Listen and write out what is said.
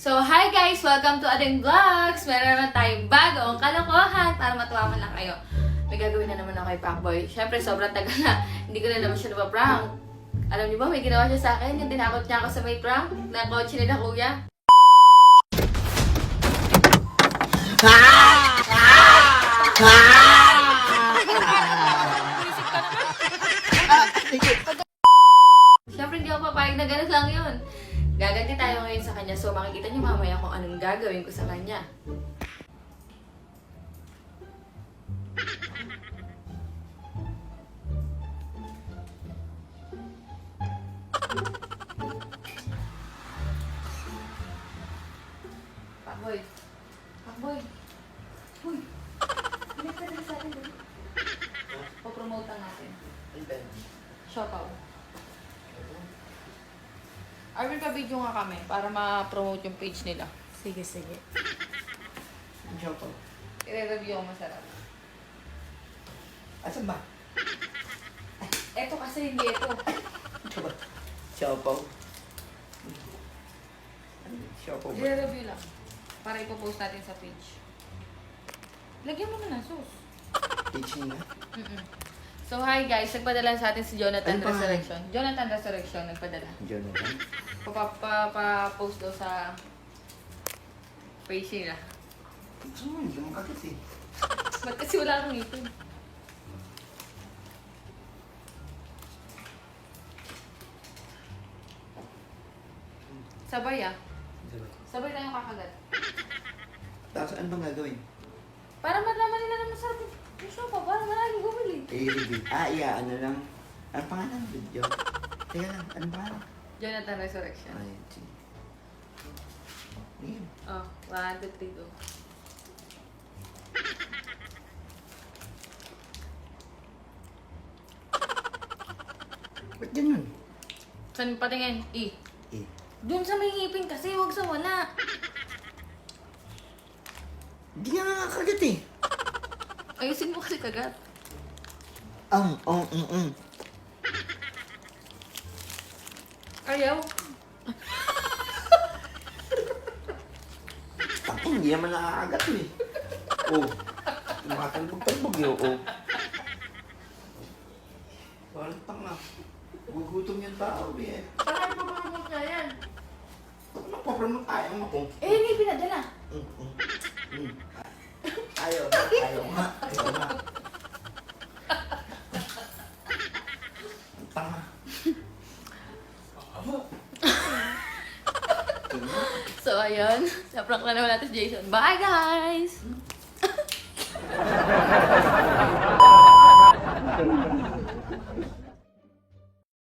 So, hi guys! Welcome to Ading Vlogs! Meron naman tayong bagong kalokohan para matuwa man lang kayo. May gagawin na naman ako kay Pacboy. Siyempre, sobrang tagal na. Hindi ko na naman siya napaprank. Alam niyo ba, may ginawa siya sa akin. Yung tinakot niya ako sa may prank na kotse nila kuya. Siyempre, hindi ako papayag na gano'n lang yun. Gaganti tayo ngayon sa kanya, so makikita niyo mamaya kung anong gagawin ko sa kanya. Pacboy. Pacboy. Uy. Balik ka din sa atin. Po-promote lang natin. Siopaw. Arvin, pa-video nga kami para ma-promote yung page nila. Sige, sige. Siopaw. I-review ang masarap. Asan ba? Eto kasi hindi ito. Siopaw. Siopaw ba? I-review lang. Para ipopost natin sa page. Lagyan mo na ng sauce. Page nila? So, hi guys. Nagpadala sa atin si Jonathan Ano pa? Resurrection. Jonathan Resurrection nagpadala. Jonathan? Pa-post daw sa page nila. Hindi mo kagat eh. Ba't kasi wala akong ipin? Sabay ah. Sabay tayong kakagat. Tapos ano bang gagawin? Para malaman nila na masarap yung sopa. Para maraming bumili. I-review. Ano lang. Ano pangalan ng video? Teka lang, ano pangalan? Jonathan Resurrection. Ay, sige. Ayan. Oh, 1, 2, 3, go. Ba't ganun? Saan patingin? E. Eh. Doon sa may ngipin kasi, huwag sa wala. Hindi nga nakakagat eh. Ayusin mo kasi kagat. Ayaw. Tapos hindi naman nakakagat eh. Oh. Tumatalbog-talbog yun. Oh. Walang tanga. Gugutom yung tao eh. Saan mo promote na yan? Ano pa promote? Ayaw ako. Eh, hindi pinadala. Ayaw nga. Ayaw nga. Ayaw nga. Ang tanga. So, ayun. Naprank na naman natin si Jason. Bye, guys!